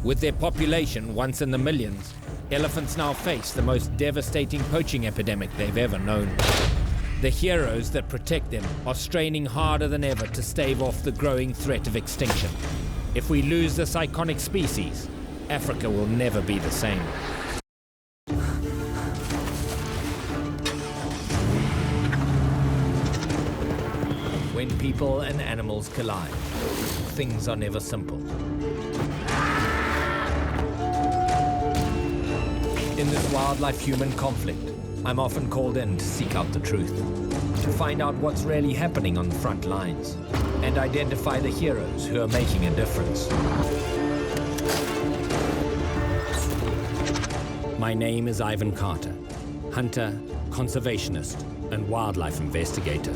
With their population once in the millions, elephants now face the most devastating poaching epidemic they've ever known. The heroes that protect them are straining harder than ever to stave off the growing threat of extinction. If we lose this iconic species, Africa will never be the same. When people and animals collide, things are never simple. In this wildlife-human conflict, I'm often called in to seek out the truth, to find out what's really happening on the front lines, and identify the heroes who are making a difference. My name is Ivan Carter, hunter, conservationist, and wildlife investigator.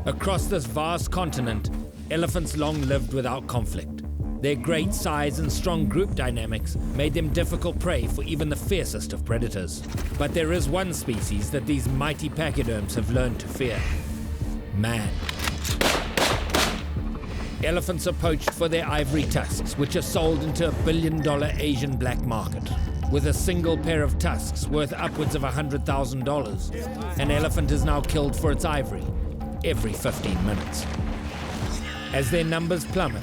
Across this vast continent, elephants long lived without conflict. Their great size and strong group dynamics made them difficult prey for even the fiercest of predators. But there is one species that these mighty pachyderms have learned to fear: man. Elephants are poached for their ivory tusks, which are sold into a billion-dollar Asian black market. With a single pair of tusks worth upwards of $100,000, an elephant is now killed for its ivory every 15 minutes. As their numbers plummet,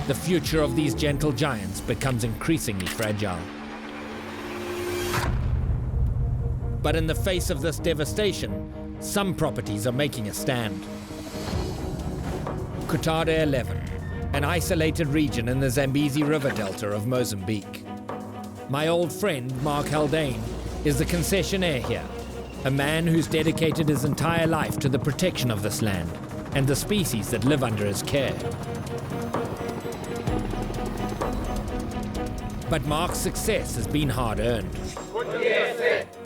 the future of these gentle giants becomes increasingly fragile. But in the face of this devastation, some properties are making a stand. Kutada 11, an isolated region in the Zambezi River Delta of Mozambique. My old friend, Mark Haldane, is the concessionaire here, a man who's dedicated his entire life to the protection of this land and the species that live under his care. But Mark's success has been hard-earned.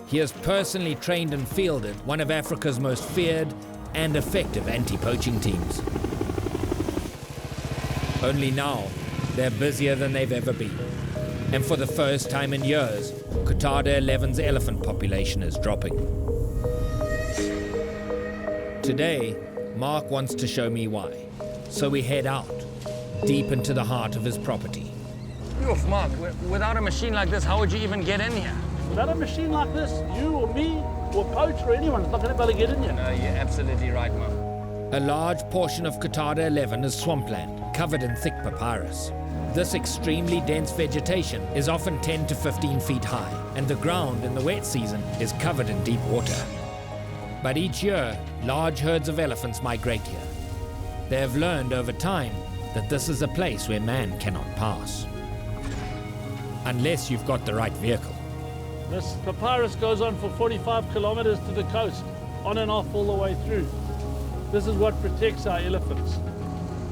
He has personally trained and fielded one of Africa's most feared and effective anti-poaching teams. Only now, they're busier than they've ever been. And for the first time in years, Kutada 11's elephant population is dropping. Today, Mark wants to show me why. So we head out, deep into the heart of his property. Oof, Mark, without a machine like this, how would you even get in here? Without a machine like this, you or me or a poacher or anyone is not going to be able to get in here. No, you're absolutely right, Mark. A large portion of Kutada 11 is swampland, covered in thick papyrus. This extremely dense vegetation is often 10 to 15 feet high, and the ground in the wet season is covered in deep water. But each year, large herds of elephants migrate here. They have learned over time that this is a place where man cannot pass. Unless you've got the right vehicle. This papyrus goes on for 45 kilometers to the coast, on and off all the way through. This is what protects our elephants.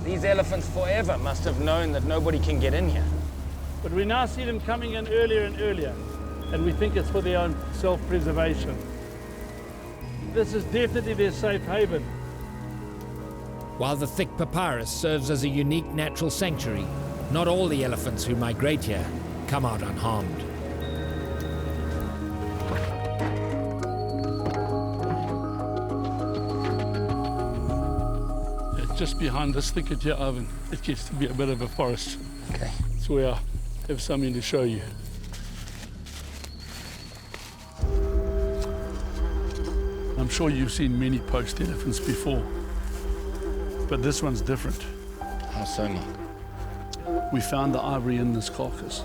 These elephants forever must have known that nobody can get in here. But we now see them coming in earlier and earlier, and we think it's for their own self-preservation. This is definitely their safe haven. While the thick papyrus serves as a unique natural sanctuary, not all the elephants who migrate here come out unharmed. Just behind this thicket here, Ivan, it gets to be a bit of a forest. Okay. So we have something to show you. I'm sure you've seen many poached elephants before, but this one's different. How so, Mark? We found the ivory in this carcass,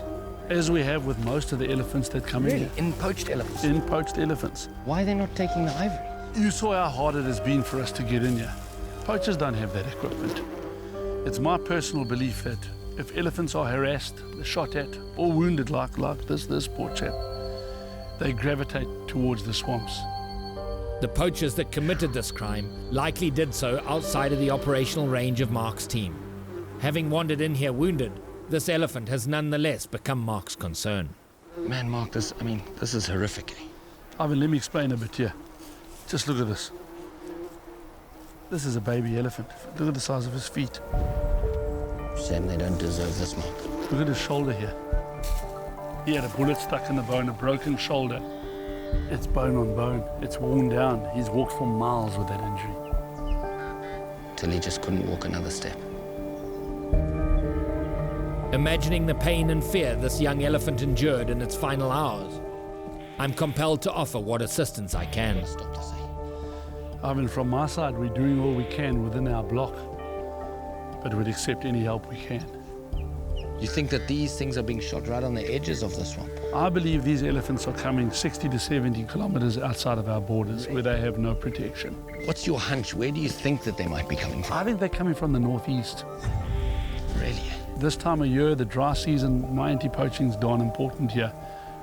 as we have with most of the elephants that come in here. In poached elephants? In poached elephants. Why are they not taking the ivory? You saw how hard it has been for us to get in here. Poachers don't have that equipment. It's my personal belief that if elephants are harassed, shot at, or wounded like this poor chap, they gravitate towards the swamps. The poachers that committed this crime likely did so outside of the operational range of Mark's team. Having wandered in here wounded, this elephant has nonetheless become Mark's concern. Man, Mark, this is horrific. Ivan, let me explain a bit here. Just look at this. This is a baby elephant. Look at the size of his feet. Sam, they don't deserve this, Mark. Look at his shoulder here. He had a bullet stuck in the bone, a broken shoulder. It's bone on bone. It's worn down. He's walked for miles with that injury. Till he just couldn't walk another step. Imagining the pain and fear this young elephant endured in its final hours, I'm compelled to offer what assistance I can. Stop to say. Ivan, from my side, we're doing all we can within our block, but we'd accept any help we can. You think that these things are being shot right on the edges of the swamp? I believe these elephants are coming 60 to 70 kilometers outside of our borders where they have no protection. What's your hunch? Where do you think that they might be coming from? I think they're coming from the northeast. Really? This time of year, the dry season, my anti-poaching's darn important here.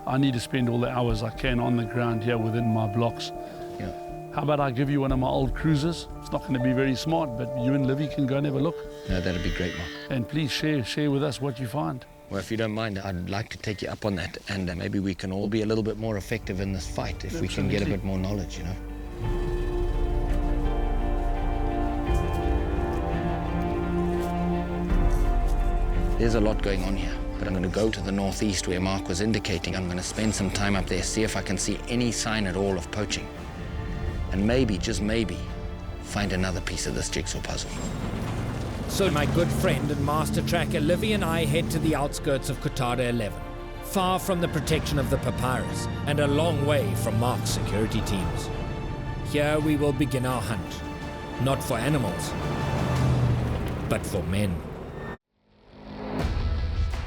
I need to spend all the hours I can on the ground here within my blocks. Yeah. How about I give you one of my old cruisers? It's not going to be very smart, but you and Livy can go and have a look. No, that'd be great, Mark. And please share with us what you find. Well, if you don't mind, I'd like to take you up on that, and maybe we can all be a little bit more effective in this fight if we can get a bit more knowledge, you know. There's a lot going on here, but I'm going to go to the northeast where Mark was indicating. I'm going to spend some time up there, see if I can see any sign at all of poaching. And maybe, just maybe, find another piece of this jigsaw puzzle. So my good friend and master tracker Livy and I head to the outskirts of Qatada 11, far from the protection of the papyrus and a long way from Mark's security teams. Here we will begin our hunt, not for animals, but for men.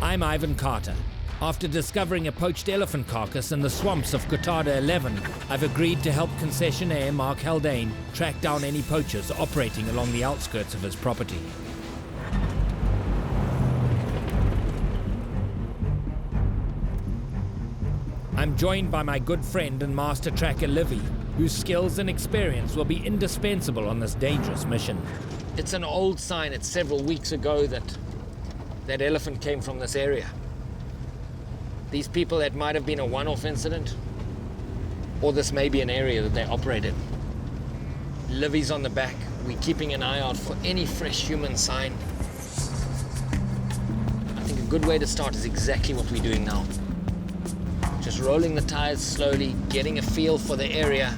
I'm Ivan Carter. After discovering a poached elephant carcass in the swamps of Qatada 11, I've agreed to help concessionaire Mark Haldane track down any poachers operating along the outskirts of his property. I'm joined by my good friend and master tracker Livy, whose skills and experience will be indispensable on this dangerous mission. It's an old sign. It's several weeks ago that elephant came from this area. These people, that might have been a one-off incident, or this may be an area that they operated. Livy's on the back. We're keeping an eye out for any fresh human sign. I think a good way to start is exactly what we're doing now. Just rolling the tires slowly, getting a feel for the area,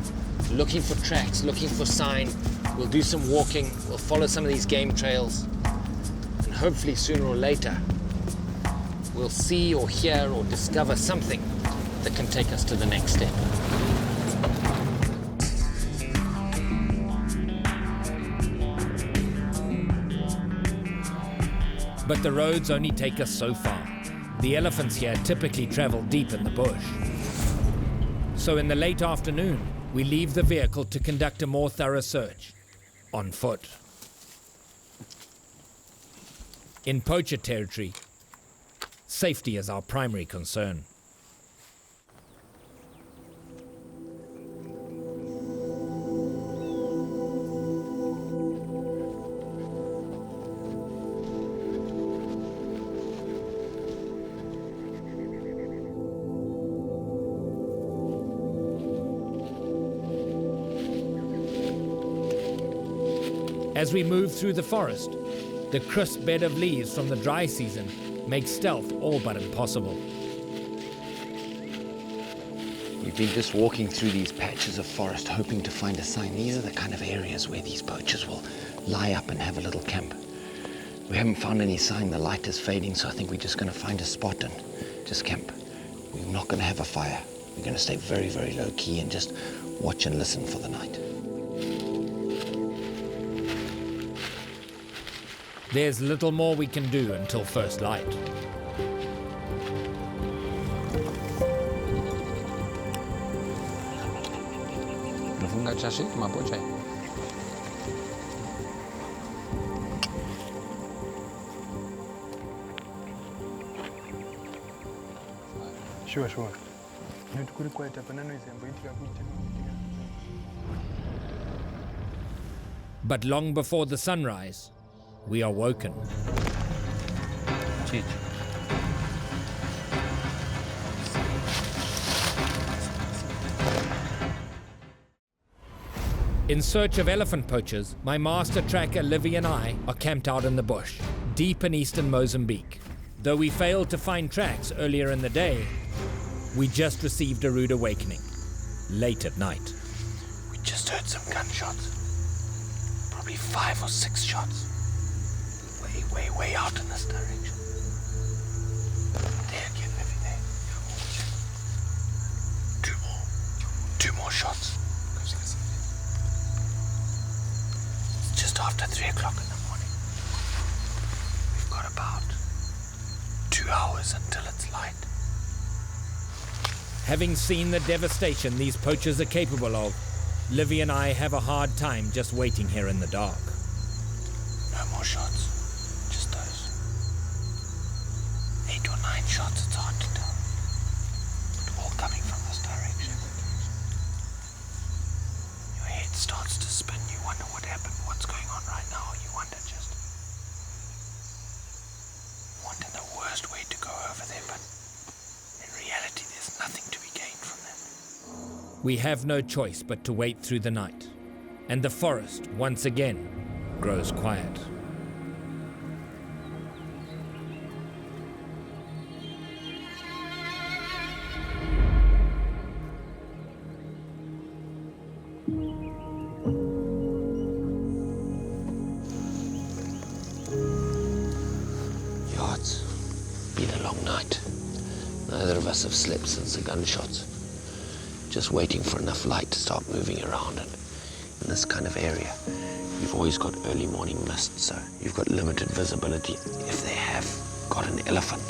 looking for tracks, looking for sign. We'll do some walking, we'll follow some of these game trails, and hopefully sooner or later, we'll see or hear or discover something that can take us to the next step. But the roads only take us so far. The elephants here typically travel deep in the bush. So in the late afternoon, we leave the vehicle to conduct a more thorough search, on foot. In poacher territory, safety is our primary concern. As we move through the forest, the crisp bed of leaves from the dry season makes stealth all but impossible. We've been just walking through these patches of forest hoping to find a sign. These are the kind of areas where these poachers will lie up and have a little camp. We haven't found any sign. The light is fading, so I think we're just going to find a spot and just camp. We're not going to have a fire. We're going to stay very, very low key and just watch and listen for the night. There's little more we can do until first light. Sure. But long before the sunrise, we are woken. In search of elephant poachers, my master tracker Livy and I are camped out in the bush, deep in eastern Mozambique. Though we failed to find tracks earlier in the day, we just received a rude awakening. late at night. We just heard some gunshots. Probably 5 or 6 shots. Way out in this direction. There again, maybe there. Two more shots. It's just after 3 o'clock in the morning. We've got about 2 hours until it's light. Having seen the devastation these poachers are capable of, Livy and I have a hard time just waiting here in the dark. No more shots. Just those. 8 or 9 shots, it's hard to tell. But all coming from this direction. Your head starts to spin. You wonder what happened, what's going on right now. You wonder just... wanting the worst way to go over there, but in reality there's nothing to be gained from that. We have no choice but to wait through the night, and the forest, once again, grows quiet. Yeah, it's been a long night. Neither of us have slept since the gunshots. Just waiting for enough light to start moving around. And in this kind of area, you've always got early morning mist, so you've got limited visibility. If they have got an elephant,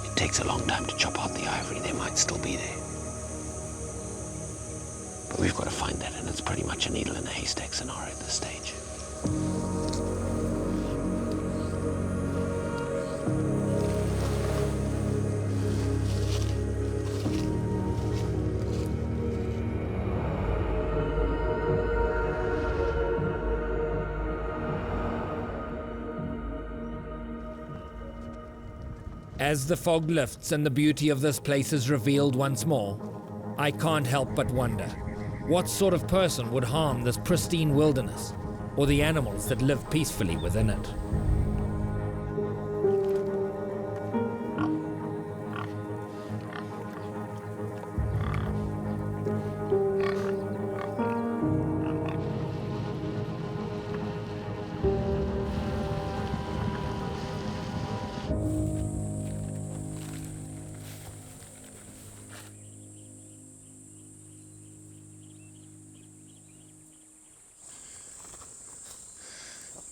it takes a long time to chop out the ivory. They might still be there. But we've got to find that, and it's pretty much a needle in a haystack scenario at this stage. As the fog lifts and the beauty of this place is revealed once more, I can't help but wonder, what sort of person would harm this pristine wilderness, or the animals that live peacefully within it?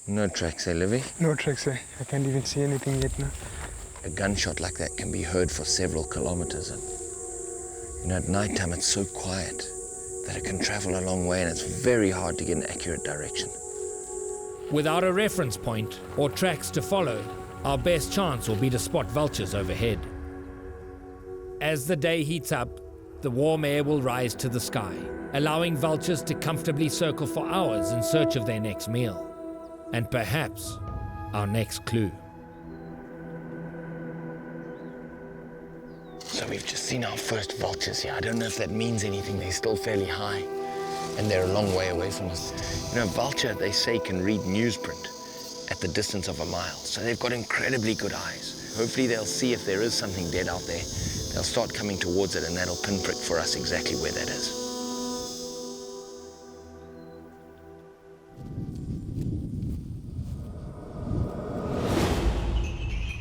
No tracks, eh, Livy? No tracks, eh? I can't even see anything yet now. A gunshot like that can be heard for several kilometers, and at night time it's so quiet that it can travel a long way, and it's very hard to get an accurate direction. Without a reference point or tracks to follow, our best chance will be to spot vultures overhead. As the day heats up, the warm air will rise to the sky, allowing vultures to comfortably circle for hours in search of their next meal. And perhaps our next clue. So we've just seen our first vultures here. I don't know if that means anything. They're still fairly high, and they're a long way away from us. Vulture, they say, can read newsprint at the distance of a mile. So they've got incredibly good eyes. Hopefully they'll see if there is something dead out there. They'll start coming towards it, and that'll pinprick for us exactly where that is.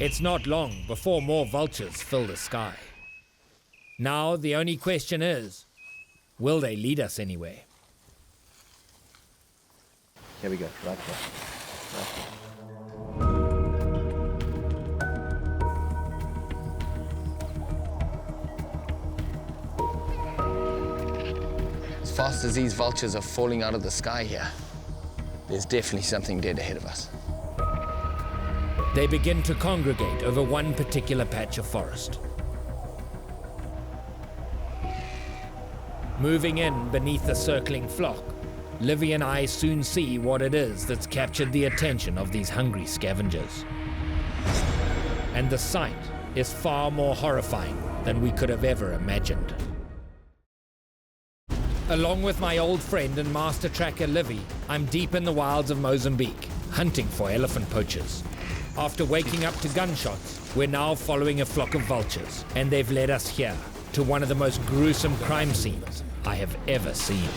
It's not long before more vultures fill the sky. Now the only question is, will they lead us anywhere? Here we go, right there. As fast as these vultures are falling out of the sky here, there's definitely something dead ahead of us. They begin to congregate over one particular patch of forest. Moving in beneath the circling flock, Livy and I soon see what it is that's captured the attention of these hungry scavengers. And the sight is far more horrifying than we could have ever imagined. Along with my old friend and master tracker Livy, I'm deep in the wilds of Mozambique, hunting for elephant poachers. After waking up to gunshots, we're now following a flock of vultures, and they've led us here, to one of the most gruesome crime scenes I have ever seen.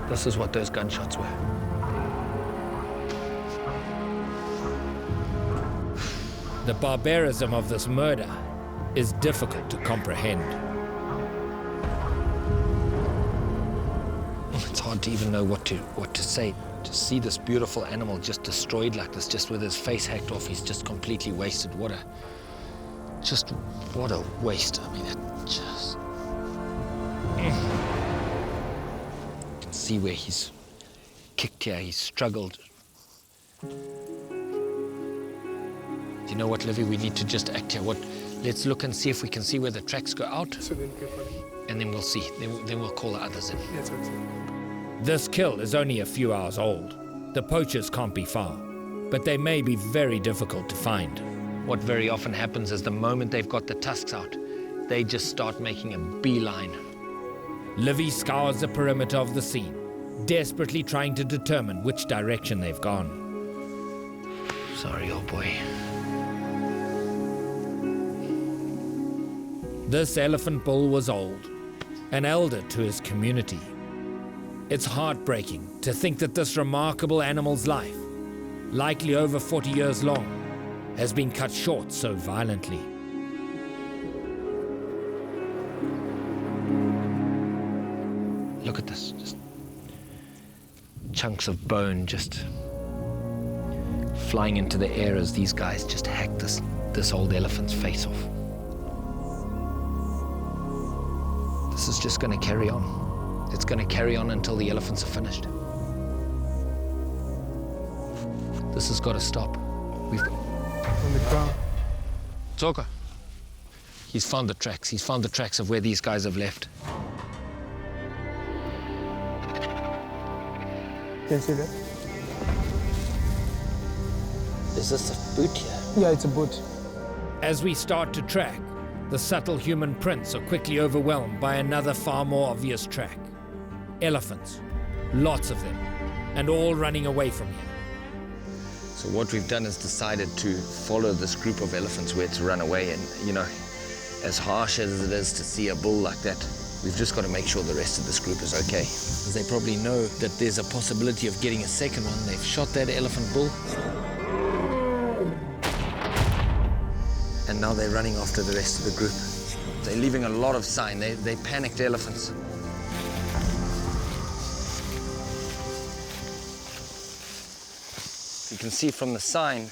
This is what those gunshots were. The barbarism of this murder is difficult to comprehend. It's hard to even know what to say. To see this beautiful animal just destroyed like this, just with his face hacked off, he's just completely wasted. What a waste. I mean, it just... You can see where he's kicked here, he's struggled. You know what, Livy, we need to just act here. Let's look and see if we can see where the tracks go out. So then go for it. And then we'll see. Then we'll call the others in. Yes, okay. This kill is only a few hours old. The poachers can't be far, but they may be very difficult to find. What very often happens is the moment they've got the tusks out, they just start making a beeline. Livy scours the perimeter of the scene, desperately trying to determine which direction they've gone. Sorry, old boy. This elephant bull was old, an elder to his community. It's heartbreaking to think that this remarkable animal's life, likely over 40 years long, has been cut short so violently. Look at this, just chunks of bone just flying into the air as these guys just hack this old elephant's face off. This is just going to carry on. It's going to carry on until the elephants are finished. This has got to stop. We've got... On the ground. Zoka. He's found the tracks. He's found the tracks of where these guys have left. Can you see that? Is this a boot here? Yeah, it's a boot. As we start to track, the subtle human prints are quickly overwhelmed by another far more obvious track. Elephants, lots of them, and all running away from here. So what we've done is decided to follow this group of elephants where it's run away, and you know, as harsh as it is to see a bull like that, we've just got to make sure the rest of this group is okay. Because they probably know that there's a possibility of getting a second one. They've shot that elephant bull. And now they're running after the rest of the group. They're leaving a lot of sign. They panicked elephants. You can see from the sign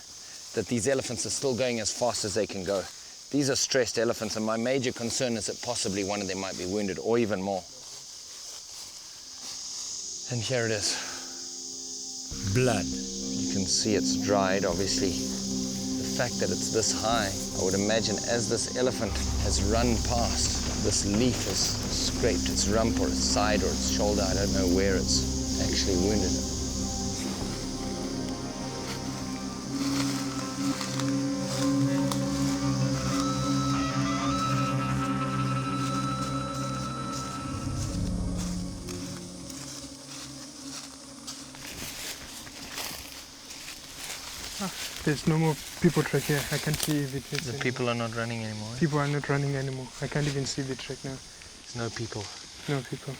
that these elephants are still going as fast as they can go. These are stressed elephants, and my major concern is that possibly one of them might be wounded, or even more. And here it is. Blood. You can see it's dried, obviously. The fact that it's this high, I would imagine as this elephant has run past, this leaf has scraped its rump or its side or its shoulder. I don't know where it's actually wounded. There's no more people track here. I can't see if it's... The people are not running anymore. People are not running anymore. I can't even see the track now. There's no people. No people.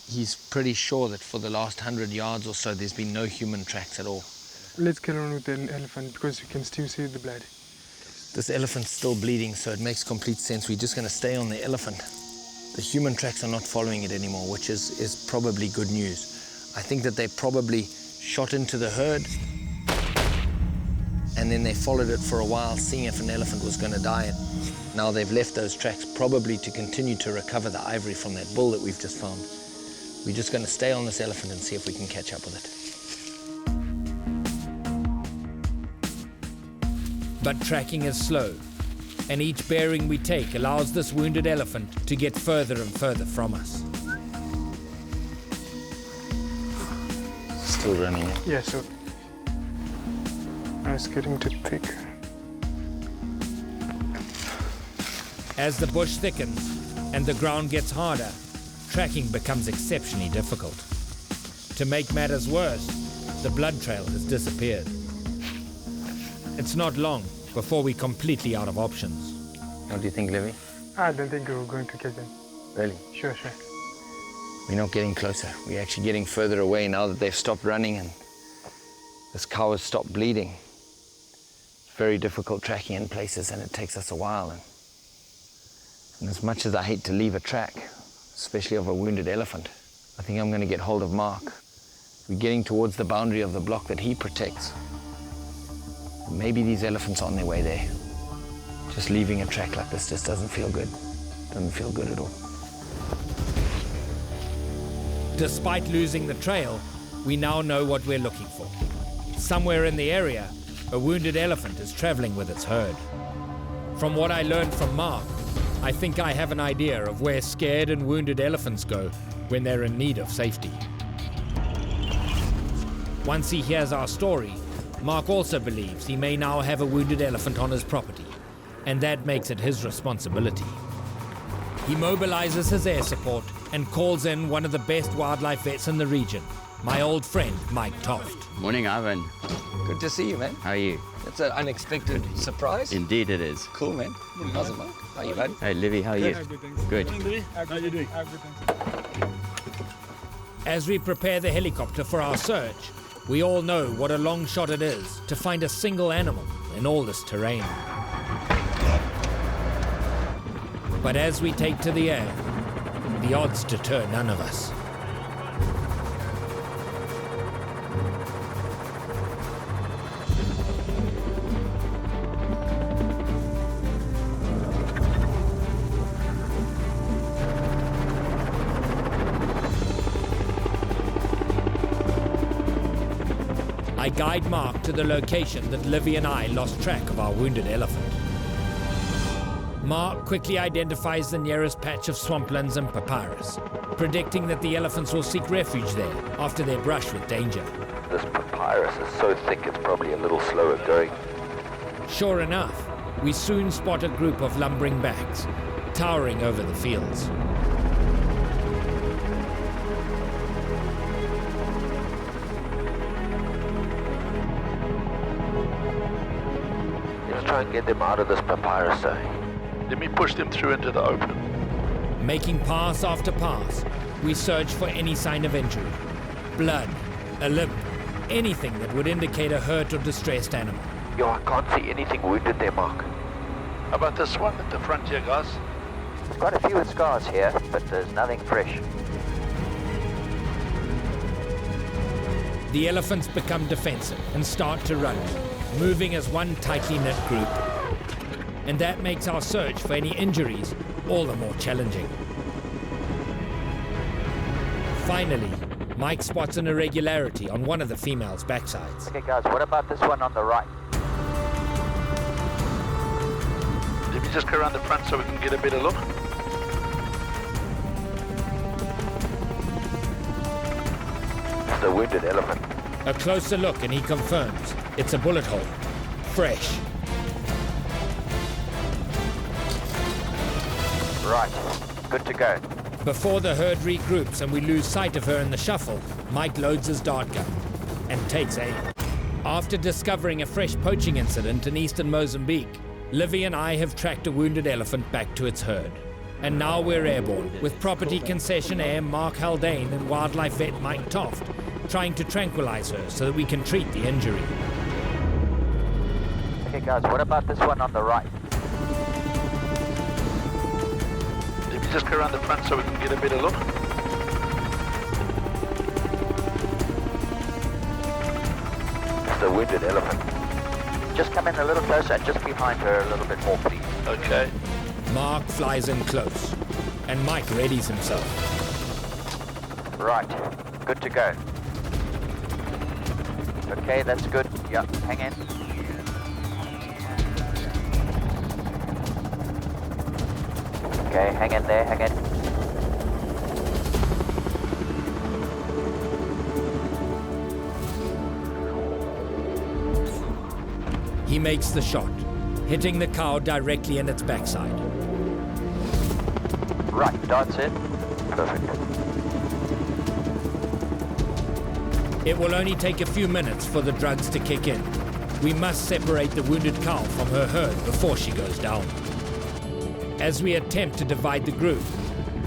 He's pretty sure that for the last 100 yards or so, there's been no human tracks at all. Let's get on with the elephant because you can still see the blood. This elephant's still bleeding, so it makes complete sense. We're just going to stay on the elephant. The human tracks are not following it anymore, which is probably good news. I think that they probably shot into the herd, and then they followed it for a while, seeing if an elephant was going to die. And now they've left those tracks probably to continue to recover the ivory from that bull that we've just found. We're just going to stay on this elephant and see if we can catch up with it. But tracking is slow, and each bearing we take allows this wounded elephant to get further and further from us. Still running. Yeah, so... Now it's getting too thick. As the bush thickens and the ground gets harder, tracking becomes exceptionally difficult. To make matters worse, the blood trail has disappeared. It's not long before we're completely out of options. What do you think, Livy? I don't think we're going to catch them. Really? Sure. We're not getting closer. We're actually getting further away now that they've stopped running and this cow has stopped bleeding. It's very difficult tracking in places and it takes us a while. And as much as I hate to leave a track, especially of a wounded elephant, I think I'm going to get hold of Mark. We're getting towards the boundary of the block that he protects. Maybe these elephants are on their way there. Just leaving a track like this just doesn't feel good. Doesn't feel good at all. Despite losing the trail, we now know what we're looking for. Somewhere in the area, a wounded elephant is traveling with its herd. From what I learned from Mark, I think I have an idea of where scared and wounded elephants go when they're in need of safety. Once he hears our story, Mark also believes he may now have a wounded elephant on his property, and that makes it his responsibility. He mobilizes his air support and calls in one of the best wildlife vets in the region, my old friend Mike Toft. Morning, Ivan. Good to see you, man. How are you? It's an unexpected surprise. Indeed it is. Cool, man. How's it, Mark? How are you, bud? Hey, Livy, how are you? Good. How you doing? As we prepare the helicopter for our search, we all know what a long shot it is to find a single animal in all this terrain. But as we take to the air, the odds deter none of us. I guide Mark to the location that Livy and I lost track of our wounded elephant. Mark quickly identifies the nearest patch of swamplands and papyrus, predicting that the elephants will seek refuge there after their brush with danger. This papyrus is so thick it's probably a little slower going. Sure enough, we soon spot a group of lumbering backs, towering over the fields. Let's try and get them out of this papyrus, sir. Let me push them through into the open. Making pass after pass, we search for any sign of injury. Blood, a limp, anything that would indicate a hurt or distressed animal. Yo, I can't see anything wounded there, Mark. How about this one at the front here, guys? There's quite a few with scars here, but there's nothing fresh. The elephants become defensive and start to run, moving as one tightly knit group. And that makes our search for any injuries all the more challenging. Finally, Mike spots an irregularity on one of the female's backsides. Okay, guys, what about this one on the right? Let me just go around the front so we can get a better look. It's the wounded elephant. A closer look and he confirms it's a bullet hole, fresh. Right, good to go. Before the herd regroups and we lose sight of her in the shuffle, Mike loads his dart gun and takes aim. After discovering a fresh poaching incident in eastern Mozambique, Livy and I have tracked a wounded elephant back to its herd. And now we're airborne, with property concessionaire Mark Haldane and wildlife vet Mike Toft trying to tranquilize her so that we can treat the injury. Okay, guys, what about this one on the right? Let me just go around the front so we can get a better look. It's the wounded elephant. Just come in a little closer and just behind her a little bit more, please. Okay. Mark flies in close, and Mike readies himself. Right, good to go. Okay, that's good. Yeah, hang in. Okay, hang in there, hang in. He makes the shot, hitting the cow directly in its backside. Right, darts in. Perfect. It will only take a few minutes for the drugs to kick in. We must separate the wounded cow from her herd before she goes down. As we attempt to divide the group,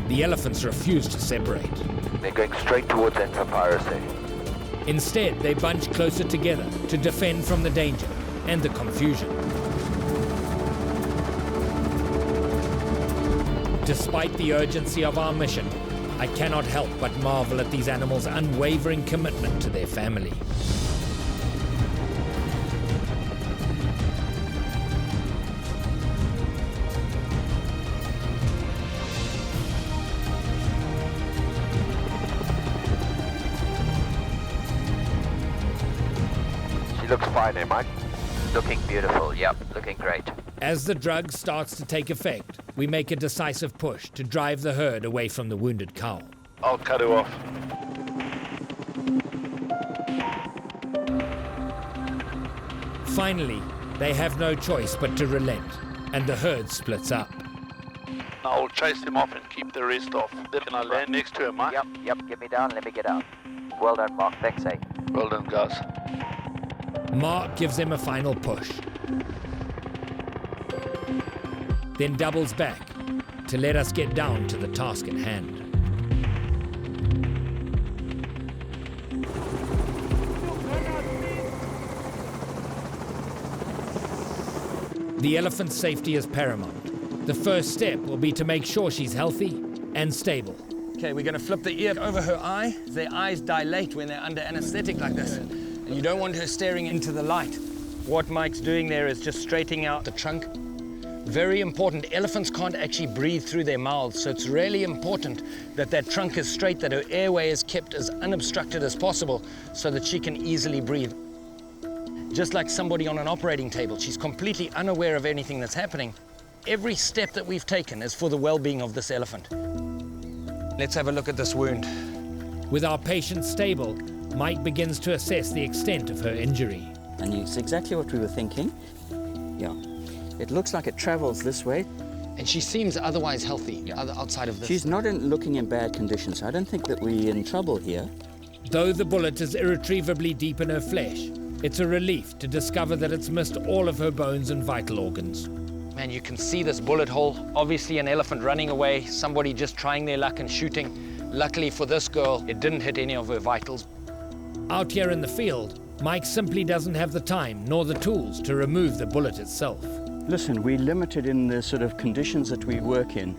the elephants refuse to separate. They're going straight towards anti-poaching. Instead, they bunch closer together to defend from the danger and the confusion. Despite the urgency of our mission, I cannot help but marvel at these animals' unwavering commitment to their family. She looks fine, eh, Mike? Looking beautiful, yep, looking great. As the drug starts to take effect, we make a decisive push to drive the herd away from the wounded cow. I'll cut her off. Finally, they have no choice but to relent, and the herd splits up. I'll chase them off and keep the rest off. Then can I land next to her, Mike? Yep, get me down, let me get out. Well done, Mark, thanks, eh? Well done, guys. Mark gives them a final push, then doubles back to let us get down to the task at hand. The elephant's safety is paramount. The first step will be to make sure she's healthy and stable. Okay, we're going to flip the ear over her eye. Their eyes dilate when they're under anesthetic like this. And you don't want her staring into the light. What Mike's doing there is just straightening out the trunk. Very important. Elephants can't actually breathe through their mouths, so it's really important that that trunk is straight, that her airway is kept as unobstructed as possible so that she can easily breathe. Just like somebody on an operating table, she's completely unaware of anything that's happening. Every step that we've taken is for the well-being of this elephant. Let's have a look at this wound. With our patient stable, Mike begins to assess the extent of her injury. And it's exactly what we were thinking. Yeah. It looks like it travels this way. And she seems otherwise healthy, outside of this. She's not looking in bad condition, so I don't think that we're in trouble here. Though the bullet is irretrievably deep in her flesh, it's a relief to discover that it's missed all of her bones and vital organs. Man, you can see this bullet hole. Obviously an elephant running away, somebody just trying their luck and shooting. Luckily for this girl, it didn't hit any of her vitals. Out here in the field, Mike simply doesn't have the time nor the tools to remove the bullet itself. Listen, we're limited in the sort of conditions that we work in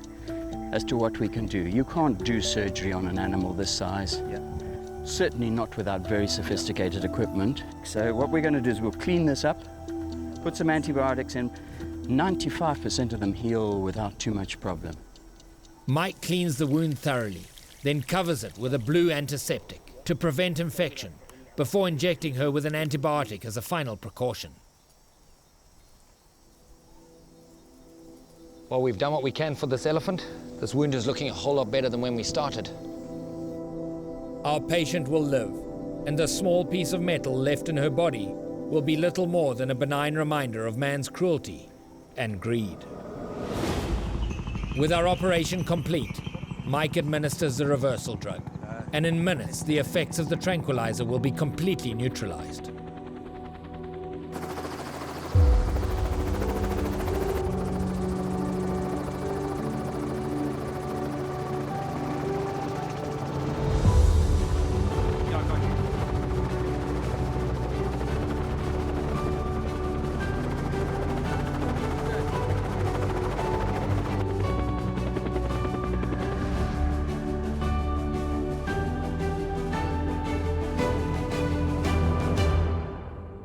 as to what we can do. You can't do surgery on an animal this size. Yeah. Certainly not without very sophisticated equipment. So what we're going to do is we'll clean this up, put some antibiotics in. 95% of them heal without too much problem. Mike cleans the wound thoroughly, then covers it with a blue antiseptic to prevent infection before injecting her with an antibiotic as a final precaution. Well, we've done what we can for this elephant. This wound is looking a whole lot better than when we started. Our patient will live, and the small piece of metal left in her body will be little more than a benign reminder of man's cruelty and greed. With our operation complete, Mike administers the reversal drug, and in minutes the effects of the tranquilizer will be completely neutralized.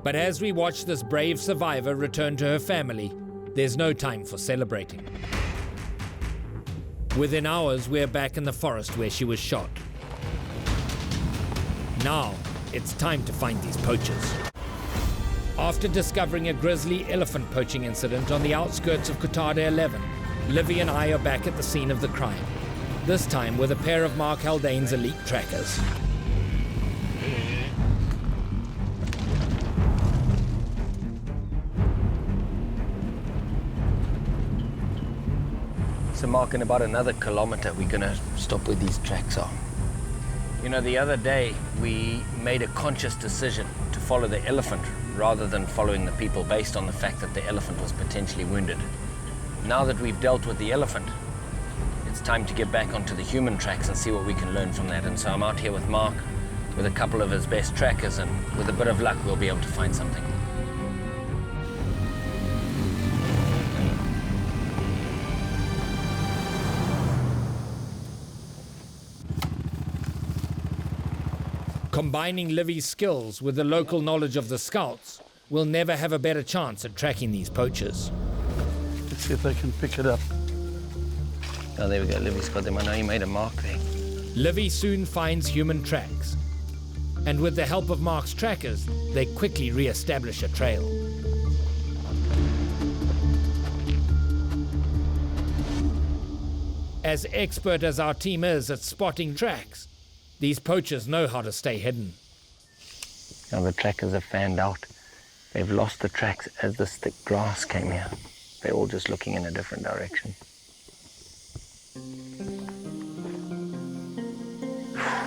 But as we watch this brave survivor return to her family, there's no time for celebrating. Within hours, we're back in the forest where she was shot. Now, it's time to find these poachers. After discovering a grisly elephant poaching incident on the outskirts of Kotada 11, Livy and I are back at the scene of the crime, this time with a pair of Mark Haldane's elite trackers. So Mark, in about another kilometer, we're gonna stop where these tracks are. You know, the other day we made a conscious decision to follow the elephant rather than following the people based on the fact that the elephant was potentially wounded. Now that we've dealt with the elephant, it's time to get back onto the human tracks and see what we can learn from that. And so I'm out here with Mark, with a couple of his best trackers, and with a bit of luck we'll be able to find something. Combining Livy's skills with the local knowledge of the scouts, we'll never have a better chance at tracking these poachers. Let's see if they can pick it up. Oh, there we go. Livy's got them. I know he made a mark there. Livy soon finds human tracks, and with the help of Mark's trackers, they quickly re-establish a trail. As expert as our team is at spotting tracks, these poachers know how to stay hidden. Now the trackers have fanned out. They've lost the tracks as this thick grass came here. They're all just looking in a different direction.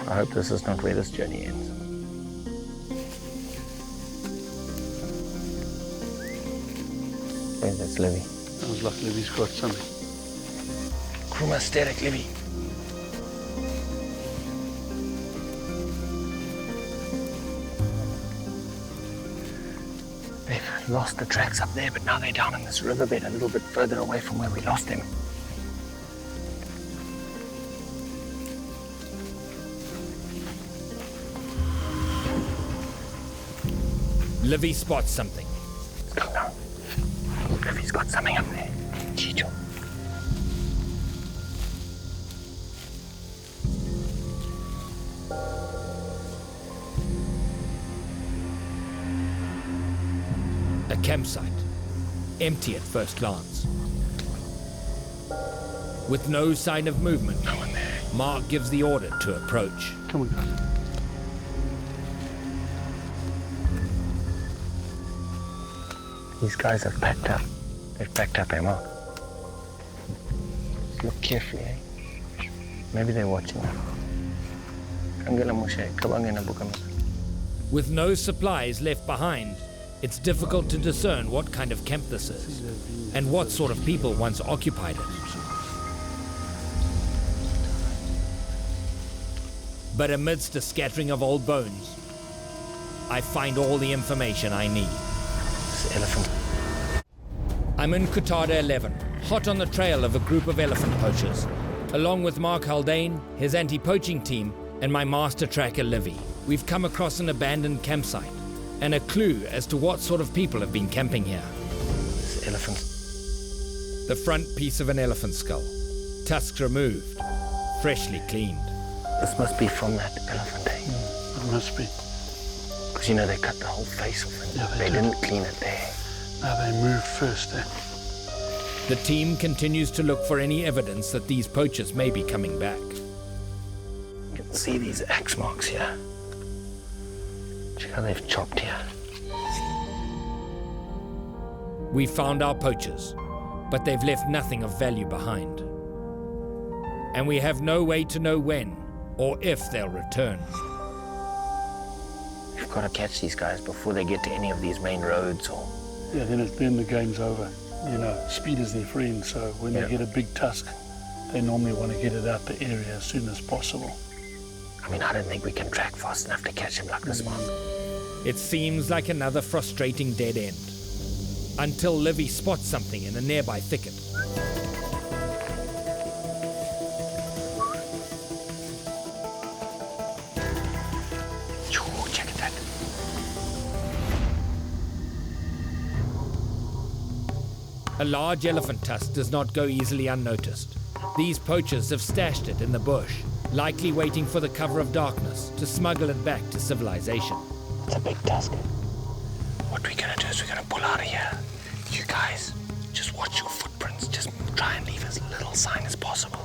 I hope this is not where this journey ends. There's that's Livy. Sounds like Livy's got something. Chromasteric Livy. They've lost the tracks up there, but now they're down in this riverbed a little bit further away from where we lost them. Livy spots something. Let's come down. Livy's got something up there. Chicho. A campsite, empty at first glance. With no sign of movement, No one there. Mark gives the order to approach. Come on, guys. These guys have packed up. They've packed up, Mark. Look carefully, eh? Maybe they're watching them. With no supplies left behind, it's difficult to discern what kind of camp this is and what sort of people once occupied it. But amidst a scattering of old bones, I find all the information I need. This elephant. I'm in Kutada 11, hot on the trail of a group of elephant poachers, along with Mark Haldane, his anti-poaching team, and my master tracker Livy. We've come across an abandoned campsite and a clue as to what sort of people have been camping here. This elephant. The front piece of an elephant skull, tusks removed, freshly cleaned. This must be from that elephant, eh? It must be. Because you know they cut the whole face off and Yeah, they do. didn't clean it there. Now they move first, eh? The team continues to look for any evidence that these poachers may be coming back. You can see these axe marks here. Check how they've chopped here. We found our poachers, but they've left nothing of value behind. And we have no way to know when or if they'll return. We've got to catch these guys before they get to any of these main roads or... Yeah, then the game's over. You know, speed is their friend, so when Yeah. they get a big tusk, they normally want to get it out the area as soon as possible. I mean, I don't think we can track fast enough to catch him like this, Mark. It seems like another frustrating dead end, until Livy spots something in a nearby thicket. Ooh, check that. A large elephant tusk does not go easily unnoticed. These poachers have stashed it in the bush, likely waiting for the cover of darkness to smuggle it back to civilization. It's a big tusk. What we're gonna do is we're gonna pull out of here. You guys, just watch your footprints. Just try and leave as little sign as possible.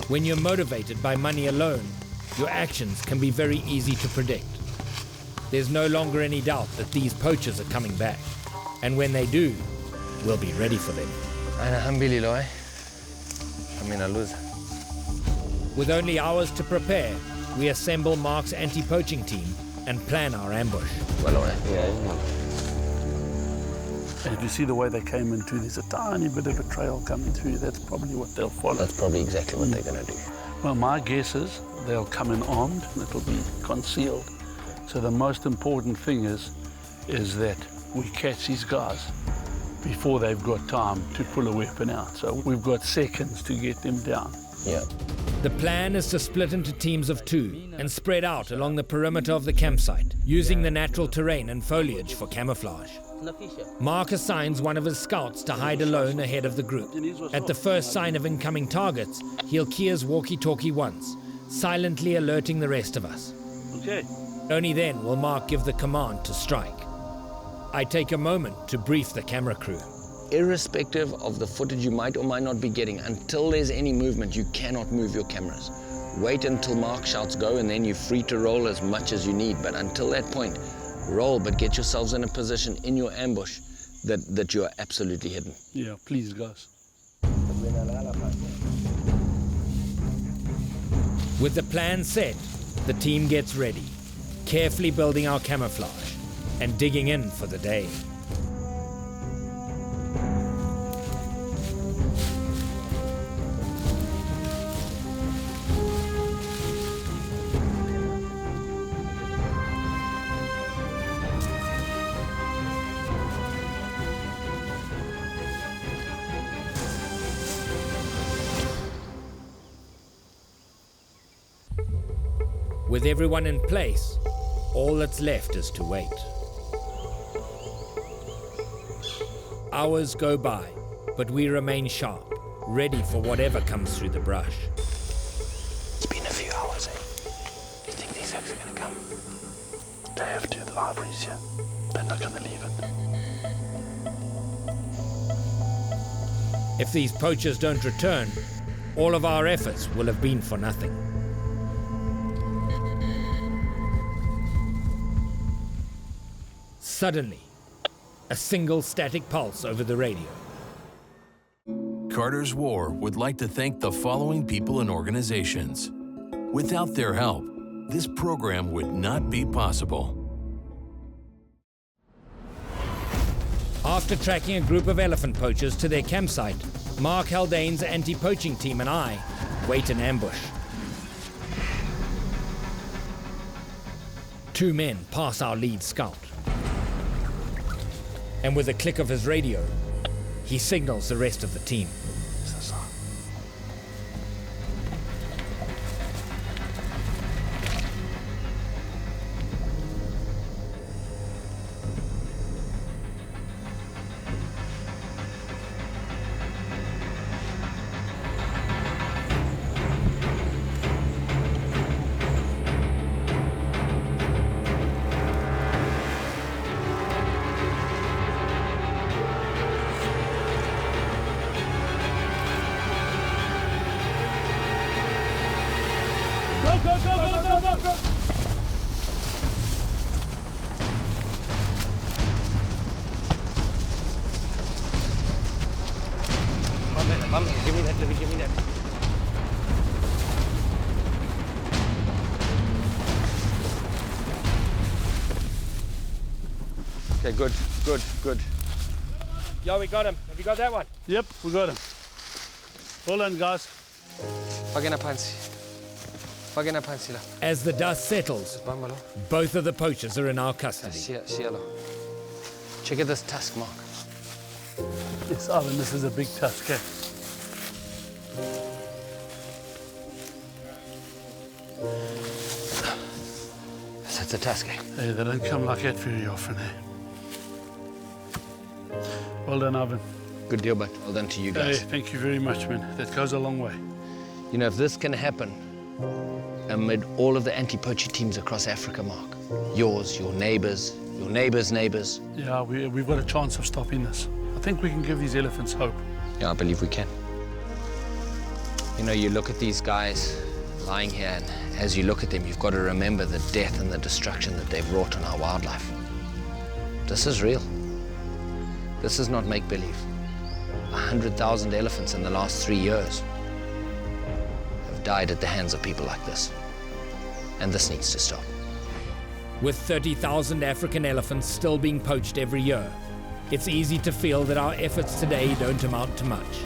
When you're motivated by money alone, your actions can be very easy to predict. There's no longer any doubt that these poachers are coming back, and when they do, we'll be ready for them. I mean, I lose. With only hours to prepare, we assemble Mark's anti-poaching team and plan our ambush. Well, all right. And if you see the way they came into, there's a tiny bit of a trail coming through. That's probably what they'll follow. That's probably exactly what they're going to do. Well, my guess is they'll come in armed and it'll be concealed. So the most important thing is that we catch these guys before they've got time to pull a weapon out. So we've got seconds to get them down. Yeah. The plan is to split into teams of 2 and spread out along the perimeter of the campsite, using the natural terrain and foliage for camouflage. Mark assigns one of his scouts to hide alone ahead of the group. At the first sign of incoming targets, he'll key his walkie-talkie once, silently alerting the rest of us. Okay. Only then will Mark give the command to strike. I take a moment to brief the camera crew. Irrespective of the footage you might or might not be getting, until there's any movement, you cannot move your cameras. Wait until Mark shouts go, and then you're free to roll as much as you need. But until that point, roll, but get yourselves in a position in your ambush that you are absolutely hidden. Yeah, please, guys. With the plan set, the team gets ready, carefully building our camouflage and digging in for the day. With everyone in place, all that's left is to wait. Hours go by, but we remain sharp, ready for whatever comes through the brush. It's been a few hours, eh? Do you think these eggs are going to come? They have to, the Ivory's here. They're not going to leave it. If these poachers don't return, all of our efforts will have been for nothing. Suddenly, a single static pulse over the radio. Carter's War would like to thank the following people and organizations. Without their help, this program would not be possible. After tracking a group of elephant poachers to their campsite, Mark Haldane's anti-poaching team and I wait in ambush. 2 men pass our lead scout. And with a click of his radio, he signals the rest of the team. Give me that, let me give me that. Okay, good. Yo, we got him. Have you got that one? Yep, we got him. Hold on, guys. As the dust settles, both of the poachers are in our custody. Check out this tusk, Mark. Yes, Alan, this is a big tusk, eh? That's a tusk, eh? Hey, they don't come like that very often, eh? Well done, Ivan. Good deal, but well done to you guys. Hey, thank you very much, man. That goes a long way. You know, if this can happen amid all of the anti-poaching teams across Africa, Mark, yours, your neighbors' neighbors. Yeah, we've got a chance of stopping this. I think we can give these elephants hope. Yeah, I believe we can. You know, you look at these guys lying here, and as you look at them, you've got to remember the death and the destruction that they've wrought on our wildlife. This is real. This is not make-believe. 100,000 elephants in the last 3 years have died at the hands of people like this. and this needs to stop. With 30,000 African elephants still being poached every year, it's easy to feel that our efforts today don't amount to much.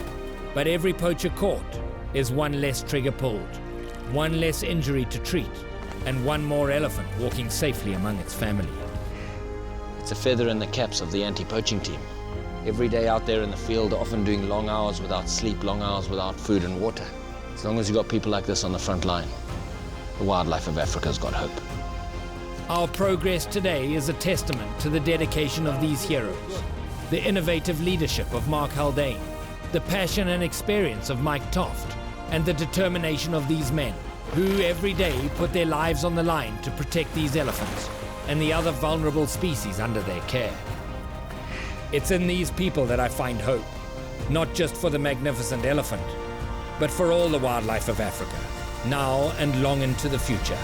But every poacher caught is one less trigger pulled, one less injury to treat, and one more elephant walking safely among its family. It's a feather in the caps of the anti-poaching team. Every day out there in the field, often doing long hours without sleep, long hours without food and water. As long as you've got people like this on the front line, the wildlife of Africa's got hope. Our progress today is a testament to the dedication of these heroes, the innovative leadership of Mark Haldane, the passion and experience of Mike Toft, and the determination of these men, who every day put their lives on the line to protect these elephants and the other vulnerable species under their care. It's in these people that I find hope, not just for the magnificent elephant, but for all the wildlife of Africa, now and long into the future.